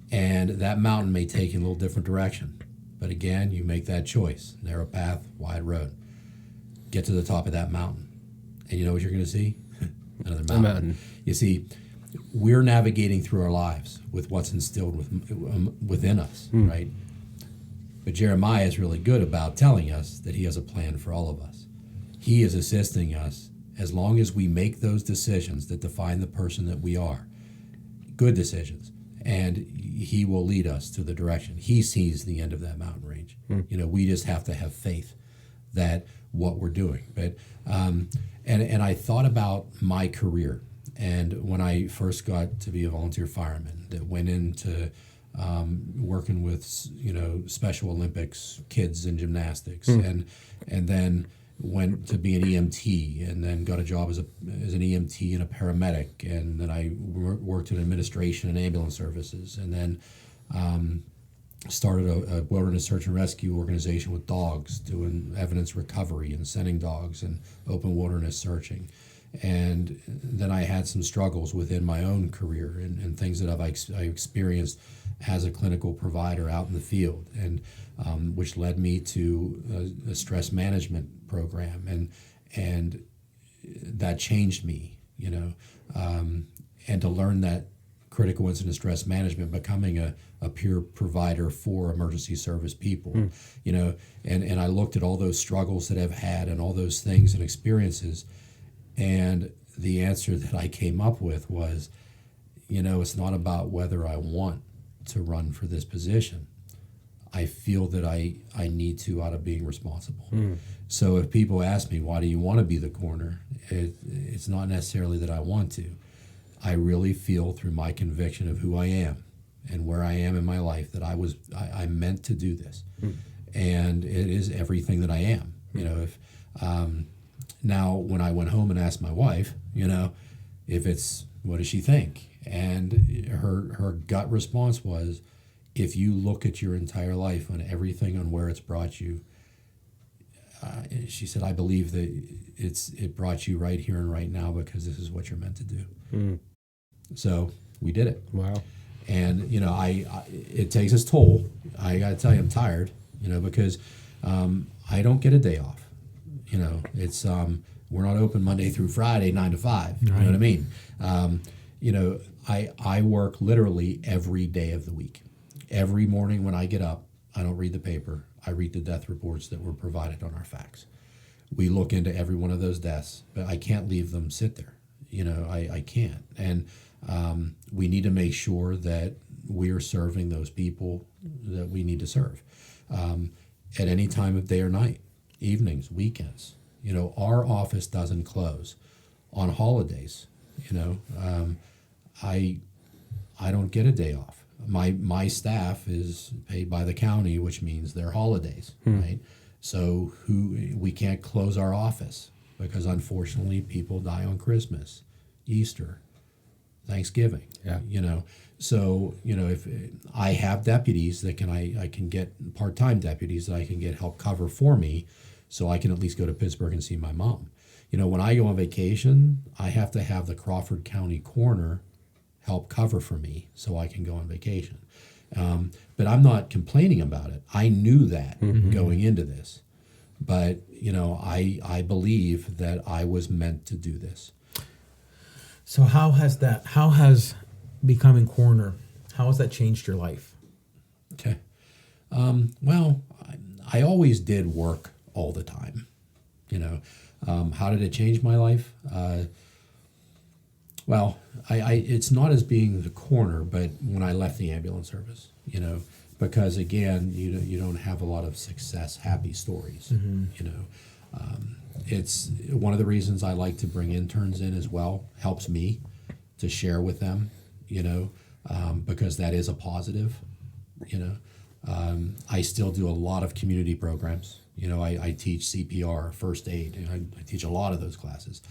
And that mountain may take you in a little different direction. But again, you make that choice. Narrow path, wide road. Get to the top of that mountain. And you know what you're going to see? Another mountain. A mountain. You see, we're navigating through our lives with what's instilled within us, right? But Jeremiah is really good about telling us that he has a plan for all of us. He is assisting us as long as we make those decisions that define the person that we are. Good decisions. And he will lead us to the direction. He sees the end of that mountain range. We just have to have faith that what we're doing. But and I thought about my career, and when I first got to be a volunteer fireman, that went into working with Special Olympics kids in gymnastics, and then went to be an EMT, and then got a job as an EMT and a paramedic, and then I worked in administration and ambulance services, and then started a wilderness search and rescue organization with dogs, doing evidence recovery and sending dogs and open wilderness searching. And then I had some struggles within my own career and things that I experienced as a clinical provider out in the field, and which led me to a stress management program, and that changed me, and to learn that critical incident stress management, becoming a peer provider for emergency service people, and I looked at all those struggles that I've had and all those things and experiences, and the answer that I came up with was, it's not about whether I want to run for this position. I feel that I need to out of being responsible. So if people ask me, why do you want to be the coroner? It's not necessarily that I want to. I really feel through my conviction of who I am and where I am in my life that I meant to do this. And it is everything that I am. Now, when I went home and asked my wife, if it's, what does she think? And her gut response was, if you look at your entire life and everything on where it's brought you, she said, I believe that it brought you right here and right now because this is what you're meant to do. So we did it. Wow. And it takes its toll. I got to tell you, I'm tired. Because I don't get a day off. It's we're not open Monday through Friday, 9 to 5. You know what I mean? I work literally every day of the week. Every morning when I get up, I don't read the paper. I read the death reports that were provided on our fax. We look into every one of those deaths, but I can't leave them sit there. I can't. And we need to make sure that we're serving those people that we need to serve at any time of day or night, evenings, weekends. Our office doesn't close on holidays. I don't get a day off. My staff is paid by the county, which means they're holidays, right? So we can't close our office because unfortunately people die on Christmas, Easter, Thanksgiving. Yeah. So if I have deputies that I can get part-time deputies that I can get help cover for me, so I can at least go to Pittsburgh and see my mom. When I go on vacation, I have to have the Crawford County Coroner help cover for me so I can go on vacation. But I'm not complaining about it. I knew that going into this. But, I believe that I was meant to do this. So how has becoming coroner, how has that changed your life? Okay. Well, I always did work all the time. How did it change my life? Well, it's not as being the coroner, but when I left the ambulance service, because again, you don't have a lot of success, happy stories. It's one of the reasons I like to bring interns in as well. Helps me to share with them, because that is a positive. I still do a lot of community programs. I teach CPR, first aid, and I teach a lot of those classes.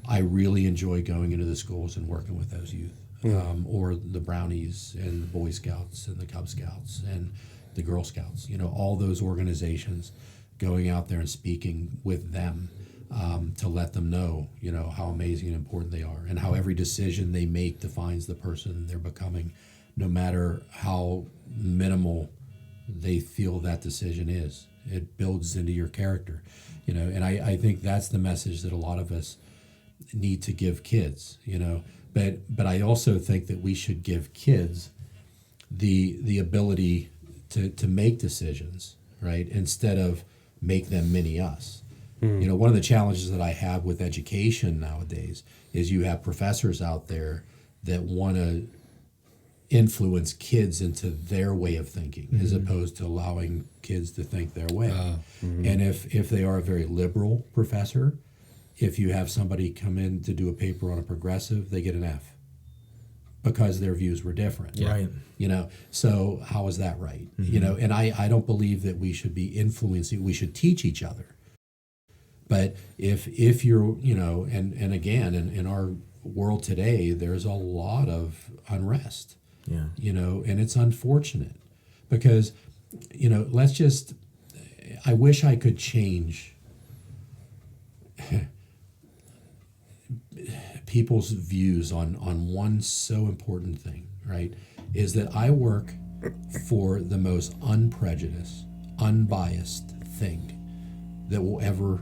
I really enjoy going into the schools and working with those youth, or the Brownies and the Boy Scouts and the Cub Scouts and the Girl Scouts, all those organizations, going out there and speaking with them to let them know, how amazing and important they are and how every decision they make defines the person they're becoming, no matter how minimal they feel that decision is. It builds into your character, and I think that's the message that a lot of us need to give kids, but I also think that we should give kids the ability to make decisions, right, instead of make them mini us. One of the challenges that I have with education nowadays is you have professors out there that want to influence kids into their way of thinking as opposed to allowing kids to think their way. And if they are a very liberal professor, if you have somebody come in to do a paper on a progressive, they get an F because their views were different. Yeah. Right. So how is that right? And I don't believe that we should be influencing, we should teach each other. But if you're, and again, in our world today, there's a lot of unrest. Yeah. And it's unfortunate because, I wish I could change people's views on one so important thing, right? Is that I work for the most unprejudiced, unbiased thing that will ever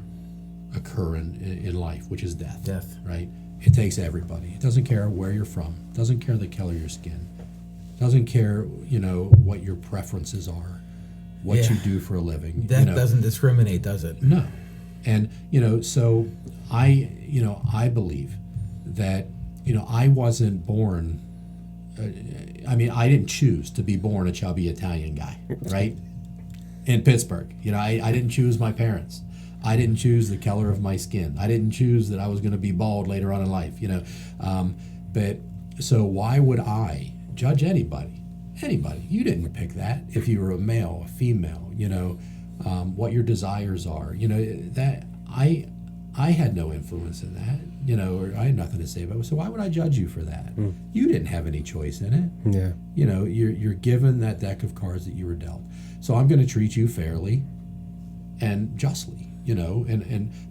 occur in life, which is death. Death. Right? It takes everybody. It doesn't care where you're from. It doesn't care the color of your skin. It doesn't care, what your preferences are, what you do for a living. Death doesn't discriminate, does it? No. And, so I believe that, I wasn't born, I didn't choose to be born a chubby Italian guy, right? In Pittsburgh. I didn't choose my parents. I didn't choose the color of my skin. I didn't choose that I was going to be bald later on in life, But so why would I judge anybody? Anybody. You didn't pick that. If you were a male, a female, what your desires are, that I had no influence in that, or I had nothing to say about it. So why would I judge you for that? You didn't have any choice in it. Yeah. You're given that deck of cards that you were dealt. So I'm going to treat you fairly and justly.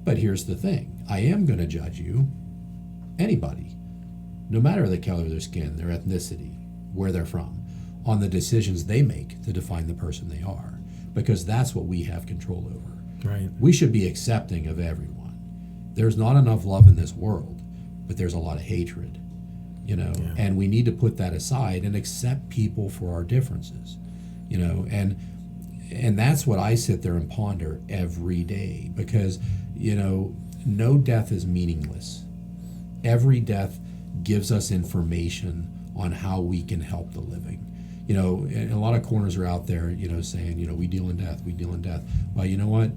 But here's the thing. I am going to judge you, anybody, no matter the color of their skin, their ethnicity, where they're from, on the decisions they make to define the person they are, because that's what we have control over. Right. We should be accepting of everyone. There's not enough love in this world, but there's a lot of hatred, and we need to put that aside and accept people for our differences, and that's what I sit there and ponder every day, because, no death is meaningless. Every death gives us information on how we can help the living. And a lot of coroners are out there, saying, we deal in death, we deal in death. Well, you know what?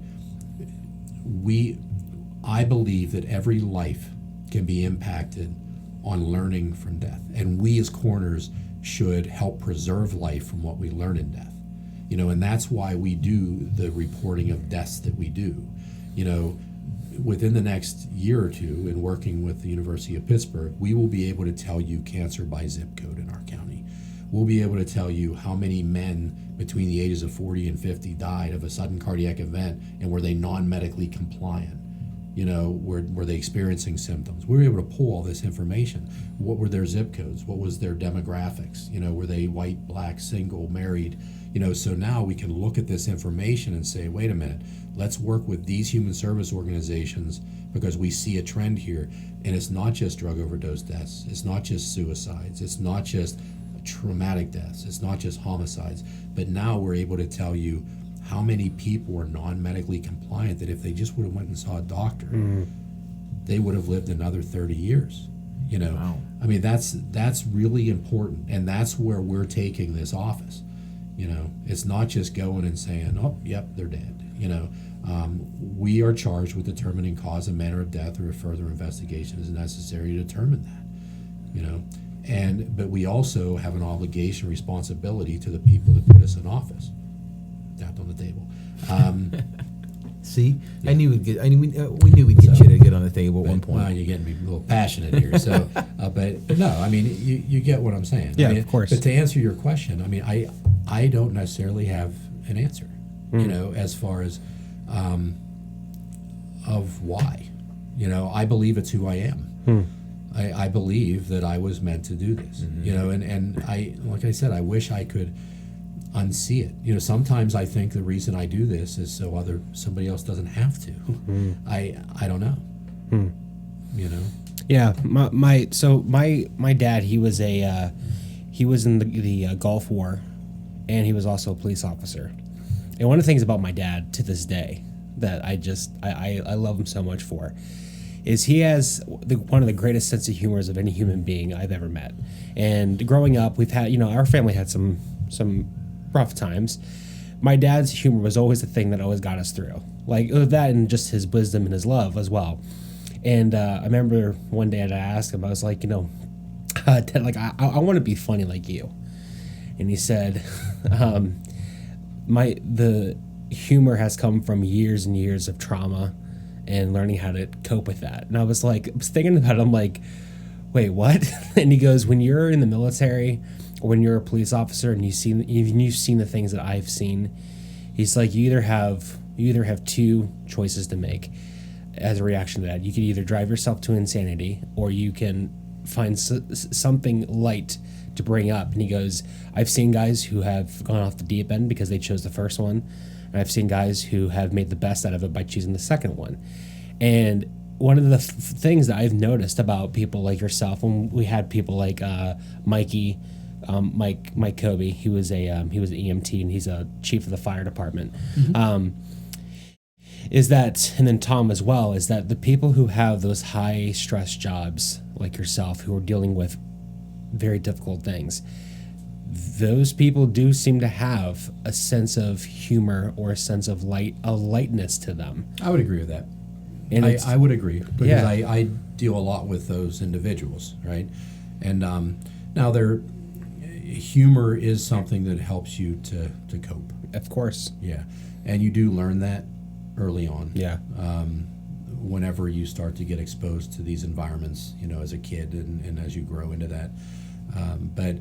I believe that every life can be impacted on learning from death. And we as coroners should help preserve life from what we learn in death. And that's why we do the reporting of deaths that we do. Within the next year or two, in working with the University of Pittsburgh, we will be able to tell you cancer by zip code in our county. We'll be able to tell you how many men between the ages of 40 and 50 died of a sudden cardiac event, and were they non-medically compliant? Were they experiencing symptoms? We were able to pull all this information. What were their zip codes? What was their demographics? Were they white, black, single, married? So now we can look at this information and say, wait a minute, let's work with these human service organizations, because we see a trend here. And it's not just drug overdose deaths. It's not just suicides. It's not just traumatic deaths. It's not just homicides. But now we're able to tell you how many people are non-medically compliant that if they just would have went and saw a doctor, they would have lived another 30 years. Wow. I mean, that's really important. And that's where we're taking this office. It's not just going and saying, oh, yep, they're dead. We are charged with determining cause and manner of death, or if further investigation is necessary to determine that. But we also have an obligation, responsibility to the people that put us in office. Tapped on the table. See, yeah. We knew we'd get you to get on the table at one point. Well, you're getting me a little passionate here. So, but no, I mean, you get what I'm saying. Yeah, of course. But to answer your question, I mean, I don't necessarily have an answer, as far as of why. I believe it's who I am. I believe that I was meant to do this. And I, like I said, I wish I could unsee it. Sometimes I think the reason I do this is so somebody else doesn't have to. I don't know. Yeah, my dad, he was in the Gulf War, and he was also a police officer. And one of the things about my dad to this day that I love him so much for is he has one of the greatest sense of humors of any human being I've ever met. And growing up, we've had, our family had some rough times. My dad's humor was always the thing that always got us through. Like that, and just his wisdom and his love as well. And I remember one day I asked him, I was like, Dad, like I want to be funny like you. And he said, the humor has come from years and years of trauma and learning how to cope with that. And I was thinking about it. I'm like, wait, what? And he goes, when you're in the military, or when you're a police officer and you've seen the things that I've seen, he's like, you either have two choices to make as a reaction to that. You can either drive yourself to insanity, or you can find something light to bring up. And he goes, I've seen guys who have gone off the deep end because they chose the first one, and I've seen guys who have made the best out of it by choosing the second one. And one of the things that I've noticed about people like yourself, when we had people like Mike Kobe, he was an EMT, and he's a chief of the fire department. Is that, and then Tom as well, is that the people who have those high stress jobs like yourself, who are dealing with very difficult things, those people do seem to have a sense of humor or a sense of lightness to them. I would agree with that. And I would agree, because I deal a lot with those individuals, right? And now humor is something that helps you to cope. Of course. Yeah. And you do learn that early on. Yeah. Whenever you start to get exposed to these environments, as a kid and as you grow into that. But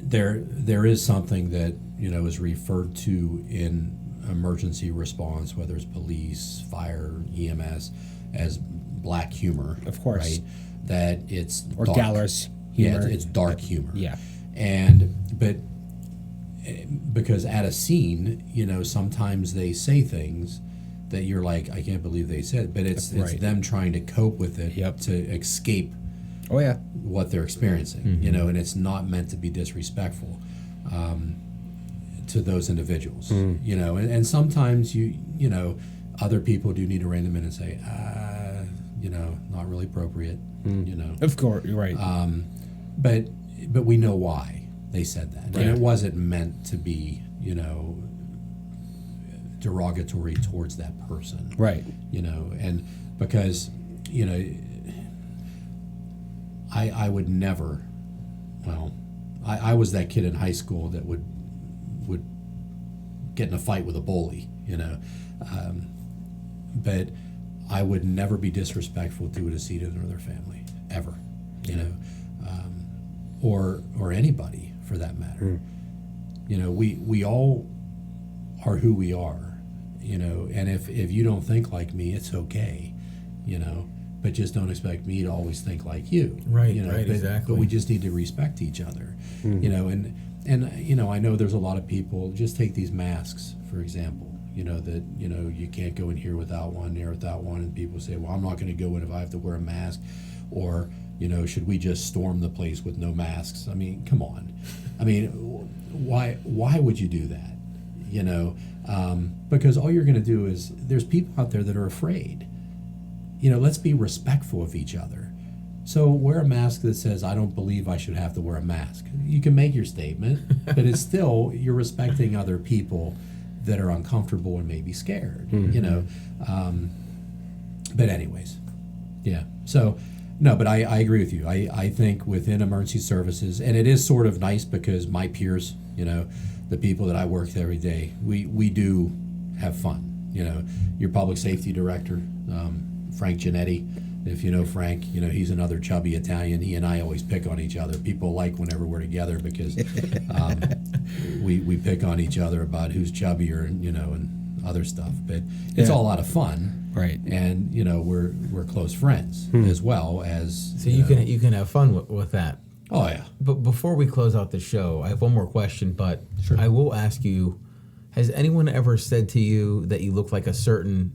there is something that, is referred to in emergency response, whether it's police, fire, EMS, as black humor. Of course. Right? That it's or dark. gallows humor. Yeah, it's dark humor. Yeah. But because at a scene, sometimes they say things that you're like, I can't believe they said, but it's them trying to cope with it to escape what they're experiencing, and it's not meant to be disrespectful to those individuals, and sometimes other people do need to rein them in and say, not really appropriate, Of course, you're right. But we know why they said that, and it wasn't meant to be, derogatory towards that person, right? And because I would never. Well, I was that kid in high school that would get in a fight with a bully, but I would never be disrespectful to a decedent or their family ever, or anybody for that matter. We all are who we are, and if you don't think like me, it's okay, but just don't expect me to always think like you. Right, but, exactly. But we just need to respect each other, and I know there's a lot of people, just take these masks, for example, that, you can't go in here without one, there without one, and people say, well, I'm not going to go in if I have to wear a mask, or, should we just storm the place with no masks? I mean, come on. I mean, why would you do that? Because all you're going to do is, there's people out there that are afraid. Let's be respectful of each other. So wear a mask that says, I don't believe I should have to wear a mask. You can make your statement, but it's still, you're respecting other people that are uncomfortable and maybe scared, but anyways, yeah. So, no, but I agree with you. I think within emergency services, and it is sort of nice because my peers, the people that I work with every day, we do have fun. Your public safety director, Frank Giannetti, if you know Frank, he's another chubby Italian. He and I always pick on each other. People like whenever we're together because we pick on each other about who's chubbier and other stuff. But it's all a lot of fun. Right. And we're close friends as well as so you can have fun with that. Oh yeah. But before we close out the show, I have one more question, but Sure. I will ask you, has anyone ever said to you that you look like a certain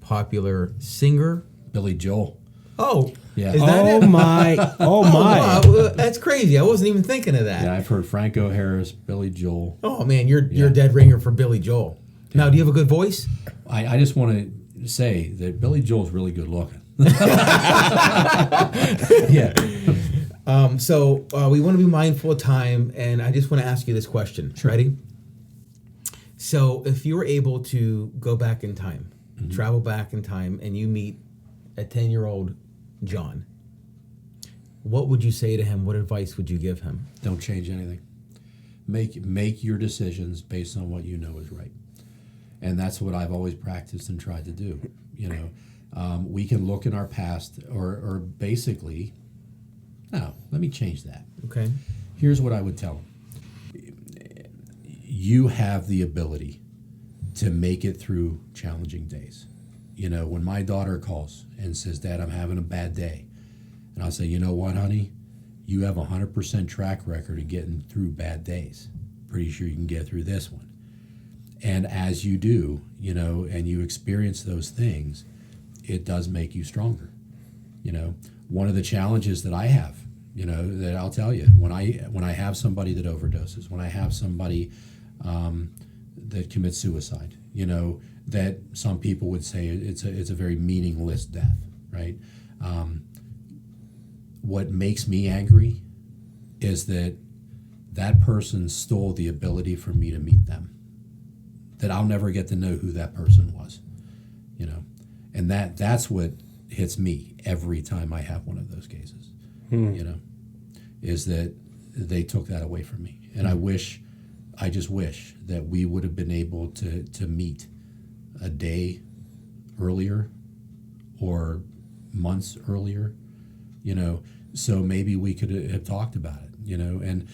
popular singer? Billy Joel. Oh, Yeah. Is that Oh it? my! Oh Wow, my! that's crazy. I wasn't even thinking of that. Yeah, I've heard Franco Harris, Billy Joel. Oh man, you're a dead ringer for Billy Joel. Now, do you have a good voice? I just want to say that Billy Joel's really good looking. Yeah. So we want to be mindful of time, and I just want to ask you this question. Sure. Ready? So if you were able to go back in time, travel back in time, and you meet a 10-year-old John, what would you say to him? What advice would you give him? Don't change anything. Make your decisions based on what you know is right. And that's what I've always practiced and tried to do. We can look in our past or basically, no, let me change that. Okay. Here's what I would tell them. You have the ability to make it through challenging days. When my daughter calls and says, Dad, I'm having a bad day. And I'll say, you know what, honey? You have a 100% track record of getting through bad days. Pretty sure you can get through this one. And as you do, and you experience those things, it does make you stronger. One of the challenges that I have, that I'll tell you, when I have somebody that overdoses, when I have somebody that commits suicide, that some people would say it's a very meaningless death, right? What makes me angry is that person stole the ability for me to meet them. That I'll never get to know who that person was, and that's what hits me every time I have one of those cases, is that they took that away from me, and I just wish that we would have been able to meet a day earlier or months earlier, so maybe we could have talked about it, and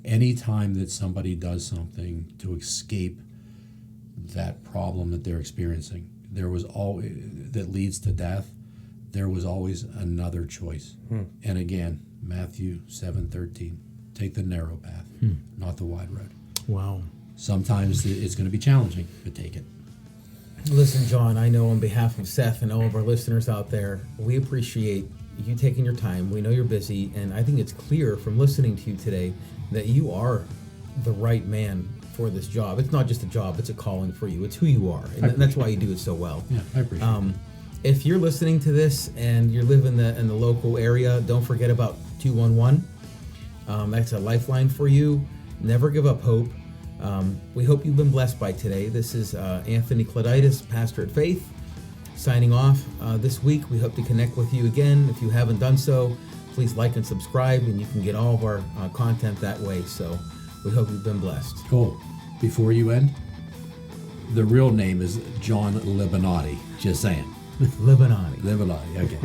any time that somebody does something to escape that problem that they're experiencing, that leads to death, there was always another choice. And again, Matthew 7:13, take the narrow path, not the wide road. Wow. Sometimes it's going to be challenging, but take it. Listen, John, I know on behalf of Seth and all of our listeners out there, we appreciate you taking your time. We know you're busy, and I think it's clear from listening to you today that you are the right man for this job. It's not just a job, it's a calling for you. It's who you are, and that's why you do it so well. Yeah, I appreciate it. If you're listening to this and you live in the local area, don't forget about 211. That's a lifeline for you. Never give up hope. We hope you've been blessed by today. This is Anthony Clauditis, pastor at Faith, signing off this week. We hope to connect with you again. If you haven't done so, please like and subscribe, and you can get all of our content that way. So we hope you've been blessed. Cool. Before you end, the real name is John Libonati. Just saying. Libonati. Libonati, okay.